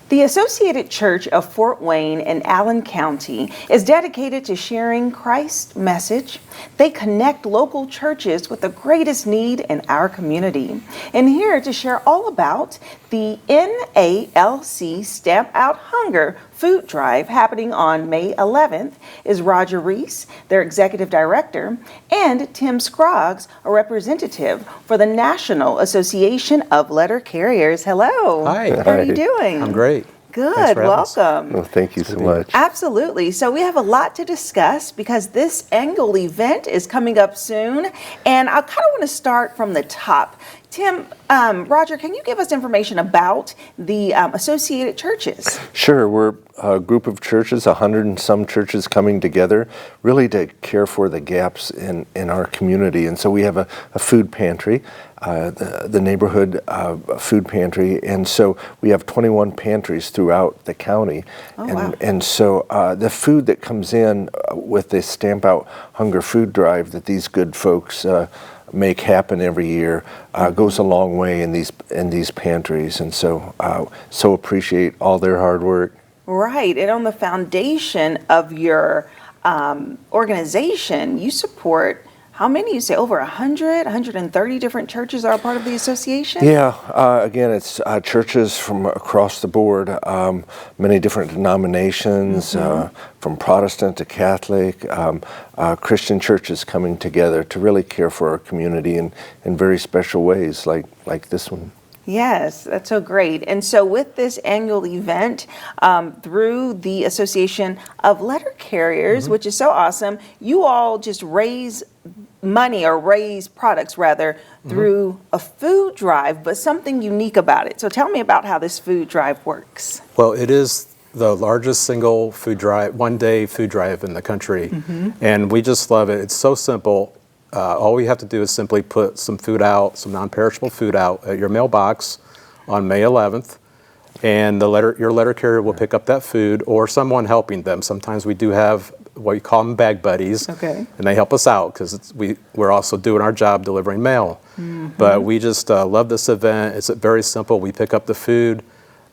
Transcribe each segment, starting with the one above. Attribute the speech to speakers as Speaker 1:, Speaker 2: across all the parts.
Speaker 1: The Associated Church of Fort Wayne in Allen County is dedicated to sharing Christ's message. They connect local churches with the greatest need in our community. And here to share all about the NALC Stamp Out Hunger food drive happening on May 11th is Roger Reece, their executive director, and Tim Scroggs, a representative for the National Association of Letter Carriers. Hello.
Speaker 2: Hi.
Speaker 1: How are you doing?
Speaker 2: I'm great.
Speaker 1: Good. Welcome.
Speaker 3: Well, thank you so much.
Speaker 1: Absolutely. So we have a lot to discuss because this annual event is coming up soon. And I kind of want to start from the top. Tim, Roger, can you give us information about the Associated Churches?
Speaker 3: Sure. We're a group of churches, 100 and some churches coming together, really to care for the gaps in our community. And so we have a food pantry, the neighborhood food pantry. And so we have 21 pantries throughout the county.
Speaker 1: Wow.
Speaker 3: And so the food that comes in with this Stamp Out Hunger food drive that these good folks make happen every year goes a long way in these pantries, and so appreciate all their hard work.
Speaker 1: Right, and on the foundation of your organization, you support how many? You say over 100, 130 different churches are a part of the association?
Speaker 3: Yeah, again, it's churches from across the board, many different denominations, from Protestant to Catholic, Christian churches coming together to really care for our community in very special ways, like this one.
Speaker 1: Yes, that's so great. And so with this annual event, through the Association of Letter Carriers, which is so awesome, you all just raise money, or raise products rather, through a food drive, but something unique about it. So tell me about how this food drive works.
Speaker 2: Well, it is the largest single food drive, one-day food drive in the country, and we just love it. It's so simple. All we have to do is simply put some food out, some non-perishable food out at your mailbox on May 11th, and your letter carrier will pick up that food, or someone helping them. Sometimes we do have what you call them bag buddies, and they help us out because we're also doing our job delivering mail. But we just love this event. It's very simple. We pick up the food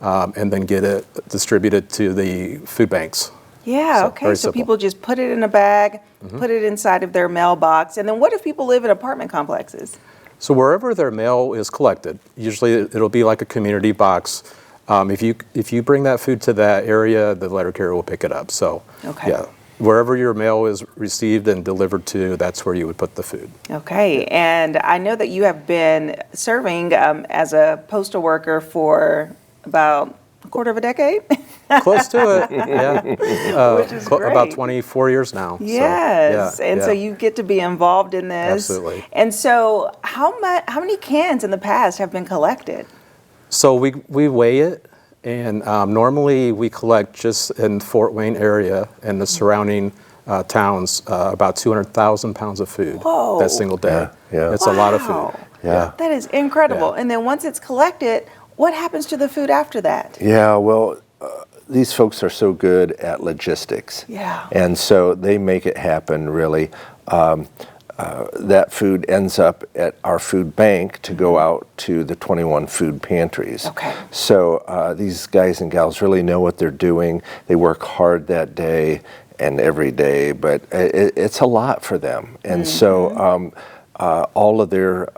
Speaker 2: and then get it distributed to the food banks.
Speaker 1: Yeah, so people just put it in a bag, put it inside of their mailbox. And then what if people live in apartment complexes?
Speaker 2: So wherever their mail is collected, usually it'll be like a community box. If you bring that food to that area, the letter carrier will pick it up. So yeah, wherever your mail is received and delivered to, that's where you would put the food.
Speaker 1: Okay, and I know that you have been serving as a postal worker for about a quarter of a decade?
Speaker 2: Close to it, yeah.
Speaker 1: Which is great.
Speaker 2: About 24 years now.
Speaker 1: Yes, so you get to be involved in this.
Speaker 2: Absolutely.
Speaker 1: And so how many cans in the past have been collected?
Speaker 2: So we weigh it, and normally we collect just in Fort Wayne area and the surrounding towns about 200,000 pounds of food that single day.
Speaker 3: Yeah.
Speaker 2: It's a lot of food.
Speaker 3: Yeah.
Speaker 1: That is incredible.
Speaker 2: Yeah.
Speaker 1: And then once it's collected, what happens to the food after that?
Speaker 3: Yeah, well, these folks are so good at logistics.
Speaker 1: Yeah.
Speaker 3: And so they make it happen, really. That food ends up at our food bank to go out to the 21 food pantries.
Speaker 1: Okay.
Speaker 3: So these guys and gals really know what they're doing. They work hard that day and every day, but it's a lot for them. And so all of their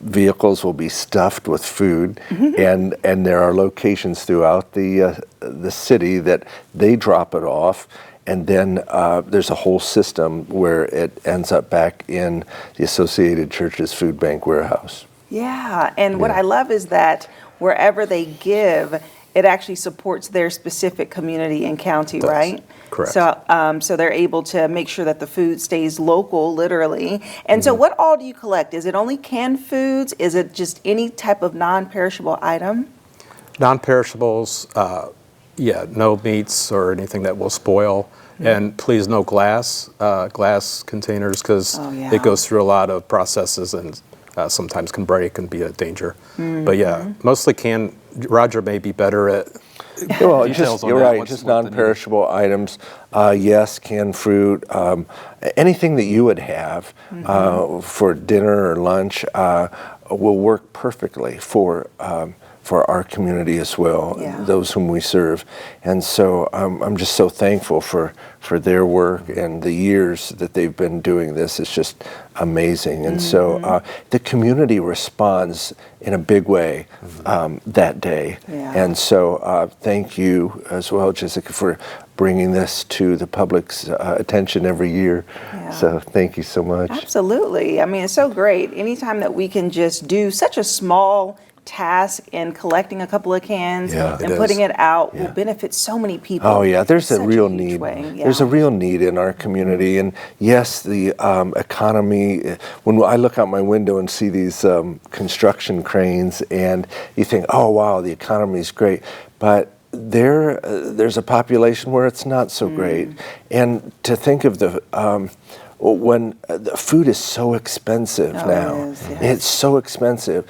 Speaker 3: vehicles will be stuffed with food, and there are locations throughout the city that they drop it off, and then there's a whole system where it ends up back in the Associated Churches Food Bank warehouse.
Speaker 1: Yeah, and what I love is that wherever they give, it actually supports their specific community and county, right?
Speaker 2: Correct.
Speaker 1: So they're able to make sure that the food stays local, literally. And so what all do you collect? Is it only canned foods? Is it just any type of non-perishable item?
Speaker 2: Non-perishables, no meats or anything that will spoil. And please, no glass containers, because it goes through a lot of processes and sometimes can break and be a danger. But yeah, mostly canned. Roger may be better at
Speaker 3: Well,
Speaker 2: details on
Speaker 3: you're
Speaker 2: that.
Speaker 3: right, just non-perishable items. Yes, canned fruit, anything that you would have for dinner or lunch will work perfectly for for our community as well,
Speaker 1: Yeah.
Speaker 3: those whom we serve. And so I'm just so thankful for their work and the years that they've been doing this. It's just amazing. And so the community responds in a big way that day.
Speaker 1: Yeah.
Speaker 3: And so thank you as well, Jessica, for bringing this to the public's attention every year.
Speaker 1: Yeah.
Speaker 3: So thank you so much.
Speaker 1: Absolutely. I mean, it's so great. Anytime that we can just do such a small task in collecting a couple of cans
Speaker 3: Yeah,
Speaker 1: and
Speaker 2: it
Speaker 1: putting
Speaker 2: is.
Speaker 1: it out will
Speaker 3: Yeah.
Speaker 1: benefit so many people.
Speaker 3: Oh yeah, there's
Speaker 1: Such
Speaker 3: a real
Speaker 1: huge
Speaker 3: need.
Speaker 1: way. Yeah.
Speaker 3: There's a real need in our community, and yes, the economy. When I look out my window and see these construction cranes, and you think, oh wow, the economy's great, but there's a population where it's not so great, and to think of the when the food is so expensive
Speaker 1: Oh,
Speaker 3: now.
Speaker 1: it is, yes.
Speaker 3: It's so expensive.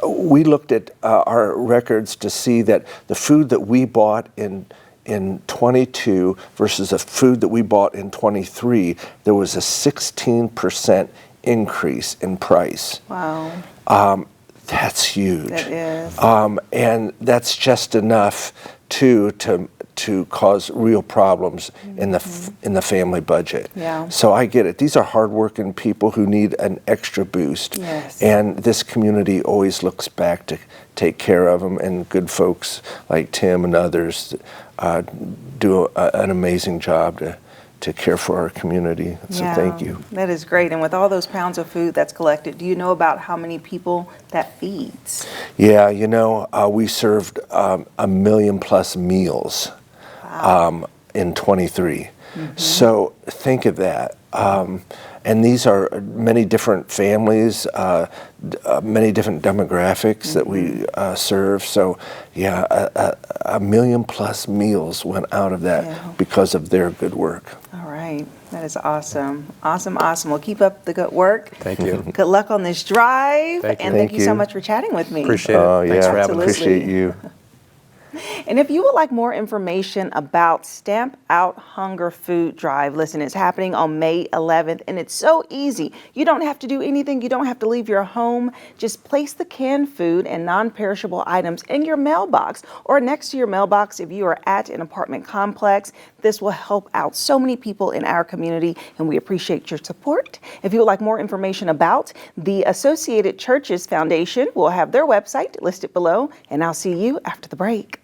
Speaker 3: We looked at our records to see that the food that we bought in 22 versus the food that we bought in 23, there was a 16% increase in price.
Speaker 1: Wow.
Speaker 3: That's huge.
Speaker 1: That is.
Speaker 3: And that's just enough to cause real problems in the family budget.
Speaker 1: Yeah.
Speaker 3: So I get it. These are hardworking people who need an extra boost.
Speaker 1: Yes.
Speaker 3: And this community always looks back to take care of them, and good folks like Tim and others do an amazing job to care for our community. So thank you.
Speaker 1: That is great. And with all those pounds of food that's collected, do you know about how many people that feeds?
Speaker 3: Yeah, we served 1 million plus meals in 23. So think of that. And these are many different families, many different demographics that we serve. So yeah, 1 million plus meals went out of that because of their good work.
Speaker 1: All right. That is awesome. Awesome, awesome. Well, keep up the good work.
Speaker 2: Thank you.
Speaker 1: Good luck on this drive.
Speaker 2: Thank you.
Speaker 1: And thank
Speaker 3: Thank
Speaker 1: you so
Speaker 3: you.
Speaker 1: much for chatting with me.
Speaker 2: Appreciate it.
Speaker 3: Oh
Speaker 2: Thanks
Speaker 3: yeah,
Speaker 2: for having us.
Speaker 3: appreciate you.
Speaker 1: And if you would like more information about Stamp Out Hunger Food Drive, listen, it's happening on May 11th, and it's so easy. You don't have to do anything. You don't have to leave your home. Just place the canned food and non-perishable items in your mailbox or next to your mailbox if you are at an apartment complex. This will help out so many people in our community, and we appreciate your support. If you would like more information about the Associated Churches Foundation, we'll have their website listed below, and I'll see you after the break.